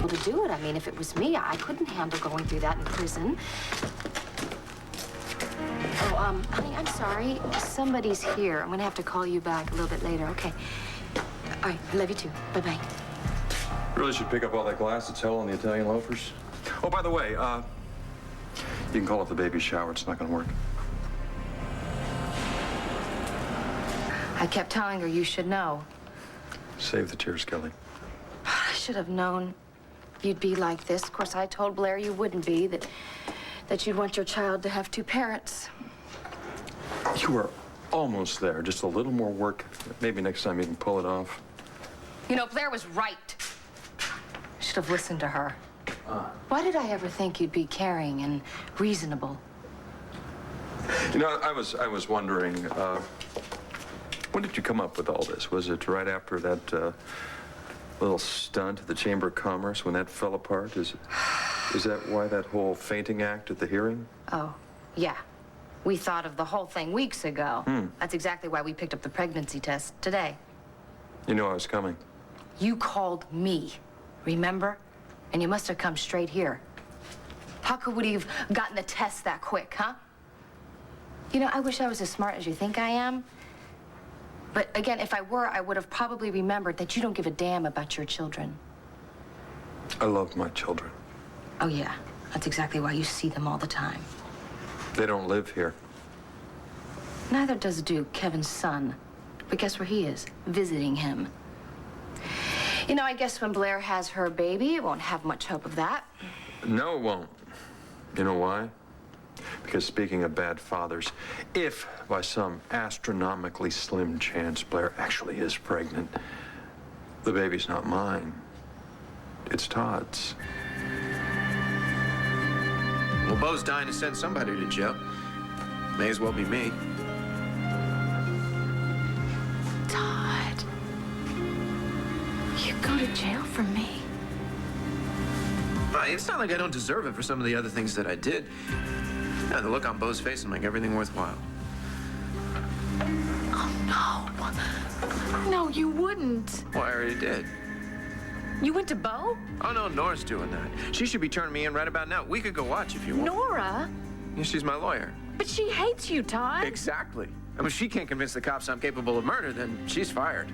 able to do it. I mean, if it was me, I couldn't handle going through that in prison. Oh, honey, I'm sorry. Somebody's here. I'm gonna have to call you back a little bit later, okay? All right, love you too. Bye-bye. Really should pick up all that glass that's hell on the Italian loafers. Oh, by the way, you can call it the baby shower. It's not gonna work. I kept telling her you should know. Save the tears, Kelly. I should have known you'd be like this. Of course, I told Blair you wouldn't be, that you'd want your child to have two parents. You were almost there. Just a little more work. Maybe next time you can pull it off. You know, Blair was right. I should have listened to her. Why did I ever think you'd be caring and reasonable? You know, I was wondering, when did you come up with all this? Was it right after that little stunt at the Chamber of Commerce when that fell apart? Is that why that whole fainting act at the hearing? Oh, yeah. We thought of the whole thing weeks ago. That's exactly why we picked up the pregnancy test today. You knew I was coming. You called me, remember? And you must have come straight here. How could we have gotten the test that quick, huh? You know, I wish I was as smart as you think I am. But again, if I were, I would have probably remembered that you don't give a damn about your children. I love my children. Oh, yeah. That's exactly why you see them all the time. They don't live here. Neither does Duke, Kevin's son. But guess where he is? Visiting him. You know, I guess when Blair has her baby, it won't have much hope of that. No, it won't. You know why? Because speaking of bad fathers, if by some astronomically slim chance Blair actually is pregnant, the baby's not mine. It's Todd's. Well, Bo's dying to send somebody to jail. May as well be me. Todd, you go to jail for me. It's not like I don't deserve it for some of the other things that I did. Yeah, the look on Bo's face will make everything worthwhile. Oh, no. No, you wouldn't. Well, I already did. You went to Bo? Oh, no, Nora's doing that. She should be turning me in right about now. We could go watch if you want. Nora? Yeah, she's my lawyer. But she hates you, Todd. Exactly. I mean, if she can't convince the cops I'm capable of murder, then she's fired.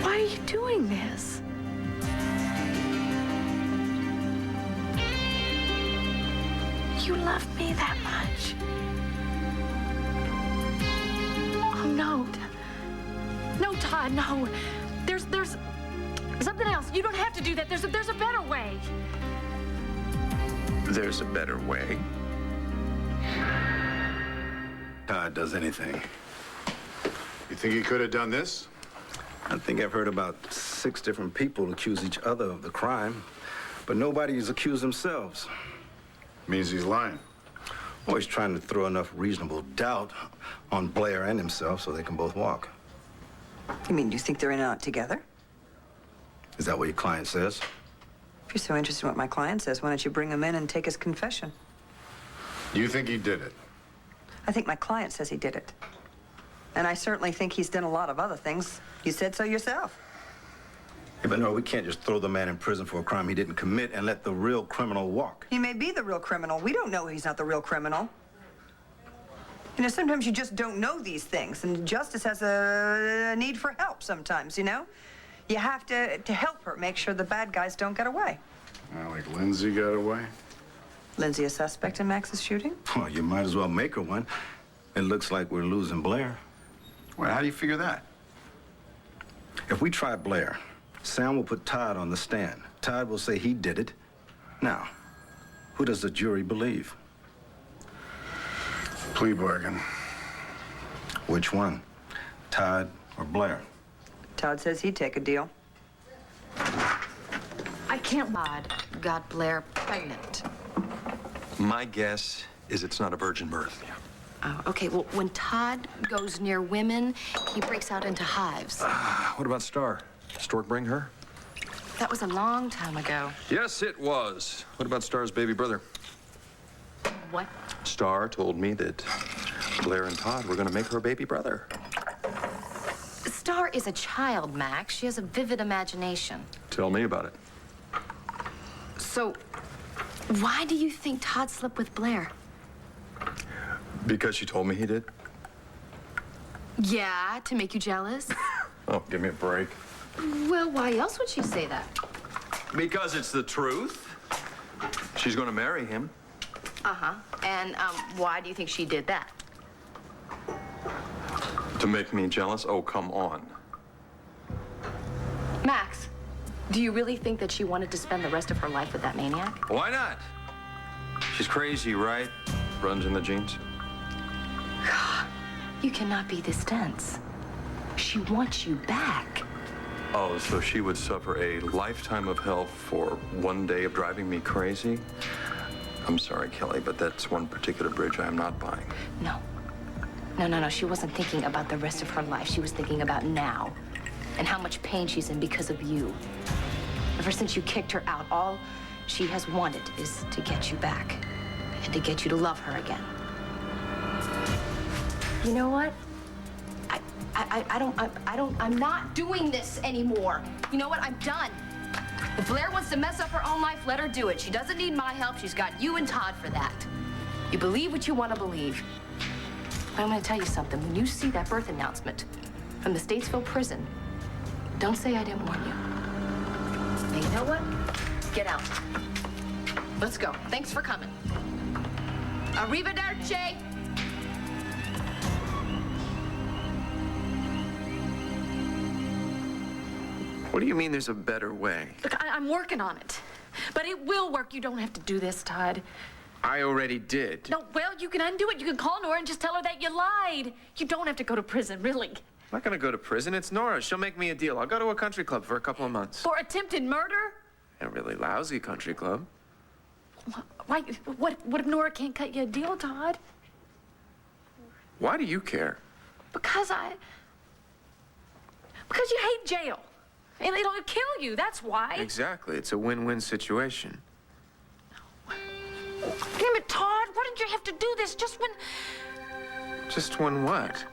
Why are you doing this? You love me that much? Oh, no. No, Todd, no. There's something else. You don't have to do that. There's a better way. There's a better way. Todd does anything. You think he could have done this? I think I've heard about 6 different people accuse each other of the crime, but nobody's accused themselves. Means he's lying. Always trying to throw enough reasonable doubt on Blair and himself so they can both walk. You mean you think they're in and out together? Is that what your client says? If you're so interested in what my client says, why don't you bring him in and take his confession? You think he did it? I think my client says he did it. And I certainly think he's done a lot of other things. You said so yourself. Yeah, but no, we can't just throw the man in prison for a crime he didn't commit and let the real criminal walk. He may be the real criminal. We don't know he's not the real criminal. You know, sometimes you just don't know these things, and justice has a need for help sometimes, you know? You have to help her make sure the bad guys don't get away. Like Lindsay got away? Lindsay a suspect in Max's shooting? Well, you might as well make her one. It looks like we're losing Blair. Well, how do you figure that? If we try Blair, Sam will put Todd on the stand. Todd will say he did it. Now, who does the jury believe? Plea bargain. Which one? Todd or Blair? Todd says he'd take a deal. I can't. Todd got Blair pregnant. My guess is it's not a virgin birth. Oh, okay. Well, when Todd goes near women, he breaks out into hives. What about Star? Stork bring her? That was a long time ago. Yes, it was. What about Star's baby brother? What? Star told me that Blair and Todd were going to make her baby brother. Star is a child, Max. She has a vivid imagination. Tell me about it. So, why do you think Todd slept with Blair? Because she told me he did? Yeah, to make you jealous? Oh, give me a break. Well, why else would she say that? Because it's the truth. She's going to marry him. Uh-huh. And why do you think she did that? To make me jealous? Oh, come on. Max, do you really think that she wanted to spend the rest of her life with that maniac? Why not? She's crazy, right? Runs in the genes. You cannot be this dense. She wants you back. Oh, so she would suffer a lifetime of hell for one day of driving me crazy? I'm sorry, Kelly, but that's one particular bridge I am not buying. No. No. She wasn't thinking about the rest of her life. She was thinking about now and how much pain she's in because of you. Ever since you kicked her out, all she has wanted is to get you back and to get you to love her again. You know what? I'm not doing this anymore. You know what? I'm done. If Blair wants to mess up her own life, let her do it. She doesn't need my help. She's got you and Todd for that. You believe what you want to believe. But I'm going to tell you something. When you see that birth announcement from the Statesville prison, don't say I didn't warn you. Now, you know what? Get out. Let's go. Thanks for coming. Arrivederci. What do you mean there's a better way? Look, I'm working on it. But it will work. You don't have to do this, Todd. I already did. No, well, you can undo it. You can call Nora and just tell her that you lied. You don't have to go to prison, really. I'm not gonna go to prison. It's Nora. She'll make me a deal. I'll go to a country club for a couple of months. For attempted murder? A really lousy country club. Why? What if Nora can't cut you a deal, Todd? Why do you care? Because you hate jail. And it'll kill you, that's why. Exactly. It's a win-win situation. Damn it, Todd, why did you have to do this just when... Just when what?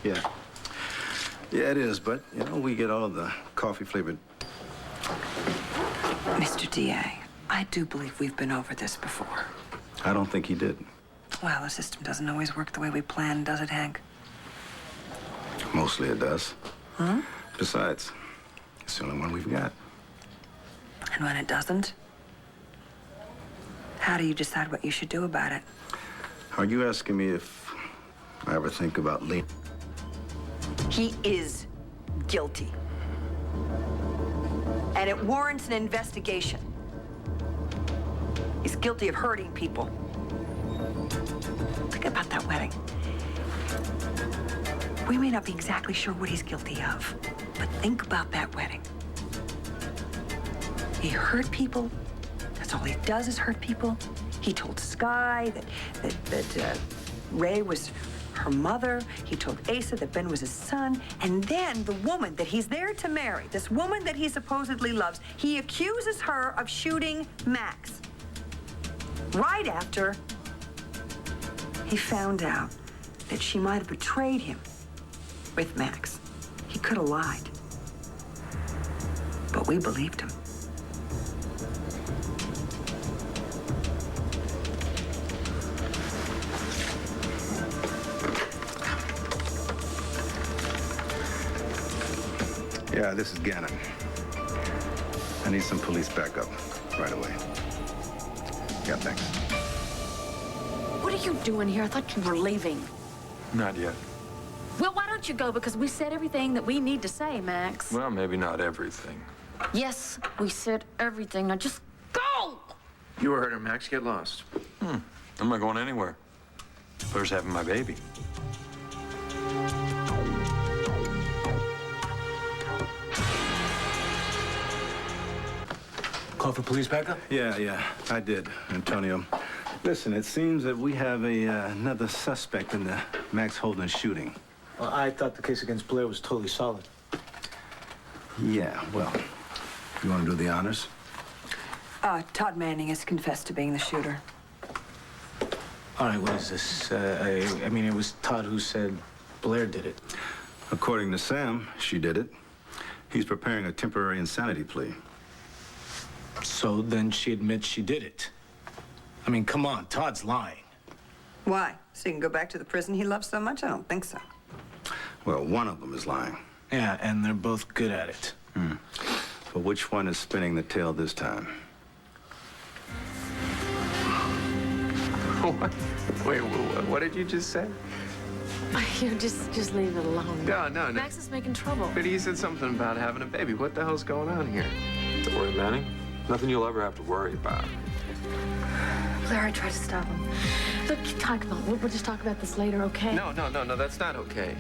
Yeah. Yeah, it is, but, you know, we get all the coffee-flavored... Mr. DA, I do believe we've been over this before. I don't think he did. Well, the system doesn't always work the way we planned, does it, Hank? Mostly it does. Huh? Besides, it's the only one we've got. And when it doesn't, how do you decide what you should do about it? Are you asking me if I ever think about leaving? He is guilty. And it warrants an investigation. He's guilty of hurting people. Think about that wedding. We may not be exactly sure what he's guilty of, but think about that wedding. He hurt people. That's all he does is hurt people. He told Sky that Ray was her mother. He told Asa that Ben was his son. And then the woman that he's there to marry, this woman that he supposedly loves, he accuses her of shooting Max. Right after he found out that she might have betrayed him with Max. He could have lied. But we believed him. Yeah, this is Gannon. I need some police backup right away. Yeah, thanks. What are you doing here? I thought you were leaving. Not yet. Well, why don't you go? Because we said everything that we need to say, Max. Well, maybe not everything. Yes, we said everything. Now just go! You were hurt, Max. Get lost. I'm not going anywhere. Blair's having my baby. Call for police backup? Yeah, I did, Antonio. Listen, it seems that we have another suspect in the Max Holden shooting. Well, I thought the case against Blair was totally solid. Yeah, well, You want to do the honors? Todd Manning has confessed to being the shooter. All right, what is this? I mean, it was Todd who said Blair did it. According to Sam, she did it. He's preparing a temporary insanity plea. So then she admits she did it. I mean, come on, Todd's lying. Why? So he can go back to the prison he loves so much? I don't think so. Well, one of them is lying. Yeah, and they're both good at it. But which one is spinning the tale this time? Wait, what did you just say? Just leave it alone. No. Max is making trouble. But he said something about having a baby. What the hell's going on here? Don't worry, Manning. Nothing you'll ever have to worry about. Blair, I tried to stop him. Look, Todd, come on. We'll just talk about this later, okay? No, that's not okay.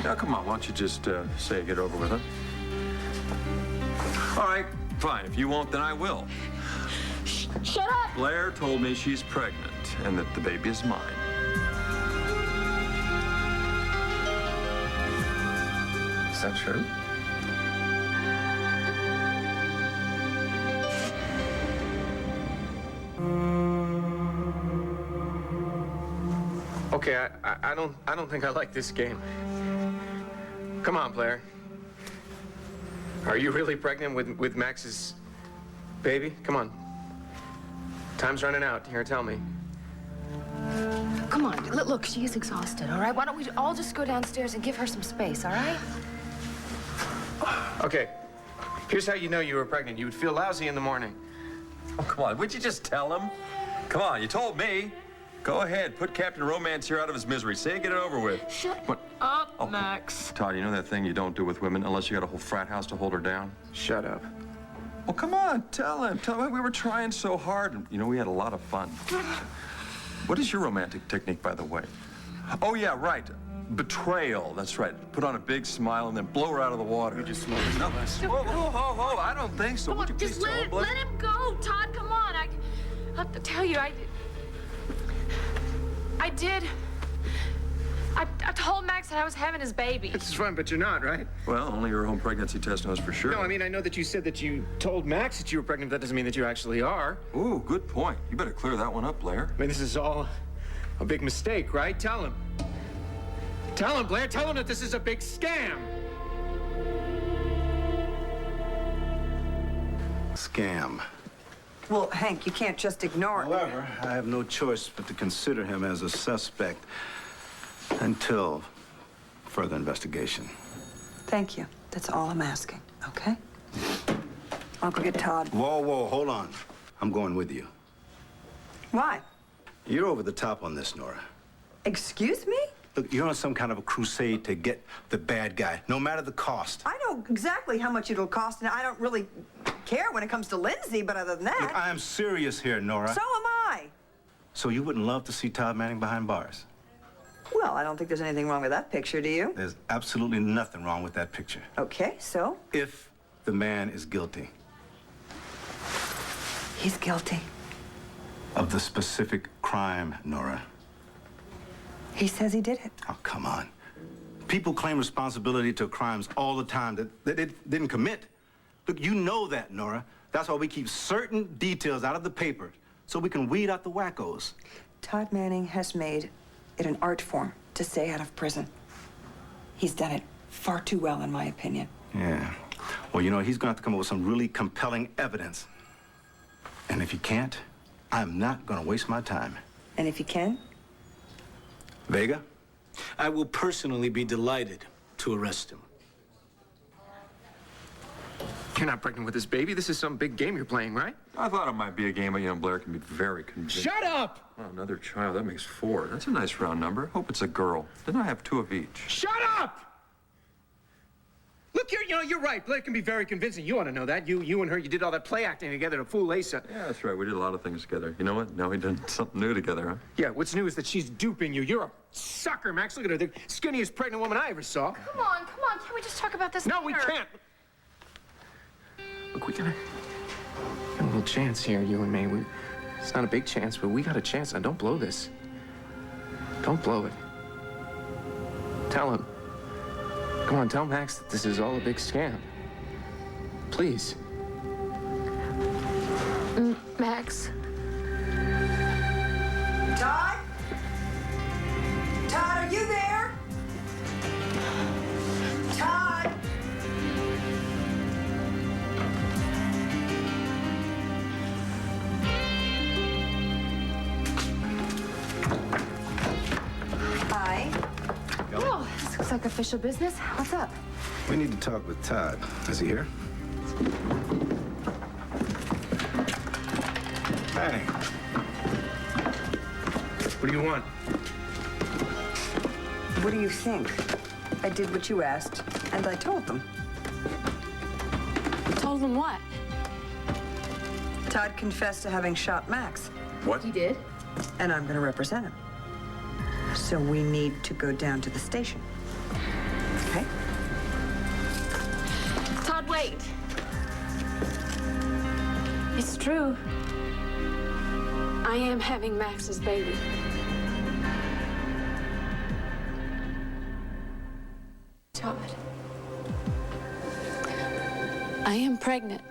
Now, come on, why don't you just say get over with it? All right, fine. If you won't, then I will. Shut up! Blair told me she's pregnant and that the baby is mine. Is that true? Okay, I don't think I like this game. Come on, Blair. Are you really pregnant with Max's baby? Come on. Time's running out. Here, tell me. Come on, look, she is exhausted, all right? Why don't we all just go downstairs and give her some space, all right? Okay. Here's how you know you were pregnant. You would feel lousy in the morning. Oh, come on. Would you just tell him? Come on, you told me. Go ahead. Put Captain Romance here out of his misery. Say it, get it over with. Shut What? up, Max. Todd, you know that thing you don't do with women unless you got a whole frat house to hold her down? Shut up. Well, come on. Tell him. Tell him we were trying so hard. And, you know, we had a lot of fun. What is your romantic technique, by the way? Oh, yeah, right. Betrayal. That's right. Put on a big smile and then blow her out of the water. You just smoked No. less. Whoa. I don't think so. Come Would on, you just please tell him, Blair? let him go, Todd. Come on. I have to tell you, I did. I told Max that I was having his baby. It's fun, but you're not, right? Well, only your home pregnancy test knows for sure. No, I mean, I know that you said that you told Max that you were pregnant. That doesn't mean that you actually are. Ooh, good point. You better clear that one up, Blair. I mean, this is all a big mistake, right? Tell him. Tell him, Blair. Tell him that this is a big scam. Scam. Well, Hank, you can't just ignore it. However, I have no choice but to consider him as a suspect until further investigation. Thank you. That's all I'm asking, okay? I'll go get Todd. Whoa, hold on. I'm going with you. Why? You're over the top on this, Nora. Excuse me? Look, you're on some kind of a crusade to get the bad guy, no matter the cost. I know exactly how much it'll cost, and I don't really care when it comes to Lindsay, but other than that... Look, I am serious here, Nora. So am I. So you wouldn't love to see Todd Manning behind bars? Well, I don't think there's anything wrong with that picture, do you? There's absolutely nothing wrong with that picture. Okay, so? If the man is guilty He's guilty. of the specific crime, Nora. He says he did it. Oh, come on. People claim responsibility to crimes all the time that they didn't commit. Look, you know that, Nora. That's why we keep certain details out of the paper, so we can weed out the wackos. Todd Manning has made it an art form to stay out of prison. He's done it far too well, in my opinion. Yeah. Well, you know, he's going to have to come up with some really compelling evidence. And if he can't, I'm not going to waste my time. And if he can? Vega? I will personally be delighted to arrest him. You're not pregnant with this baby. This is some big game you're playing, right? I thought it might be a game, but, you know, Blair can be very convincing. Shut up! Oh, another child. That makes 4. That's a nice round number. Hope it's a girl. Didn't I have 2 of each? Shut up! Look, you're right. Blair can be very convincing. You ought to know that. You and her, you did all that play acting together to fool Asa. Yeah, that's right. We did a lot of things together. You know what? Now we did something new together, huh? Yeah, what's new is that she's duping you. You're a sucker, Max. Look at her. The skinniest pregnant woman I ever saw. Come on. Can't we just talk about this No, we later? can't. Look, we got a little chance here, you and me. It's not a big chance, but we got a chance. Now, don't blow this. Don't blow it. Tell him. Come on, tell Max that this is all a big scam. Please. Max. Todd? Todd, are you there? Todd? Hi. Oh, this looks like official business. What's up? We need to talk with Todd. Is he here? Hey. What do you want? What do you think? I did what you asked, and I told them. Told them what? Todd confessed to having shot Max, What? You did? and I'm gonna represent him. So we need to go down to the station. Okay? Todd, wait. It's true. I am having Max's baby. Todd. I am pregnant.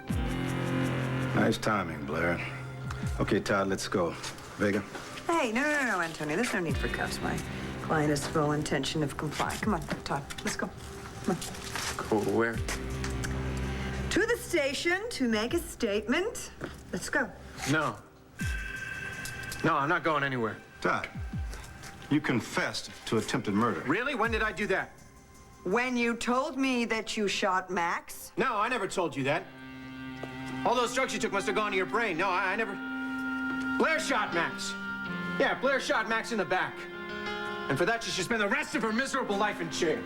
Nice timing, Blair. Okay, Todd, let's go. Vega? Hey, no, Antonio. There's no need for cuffs. My client has full intention of complying. Come on, Todd. Let's go. Come on. Go where? To the station to make a statement. Let's go. No. No, I'm not going anywhere. Todd, you confessed to attempted murder. Really? When did I do that? When you told me that you shot Max, No, I never told you that. All those drugs you took must have gone to your brain. No, I never... Blair shot Max. Yeah, Blair shot Max in the back. And for that, she should spend the rest of her miserable life in jail.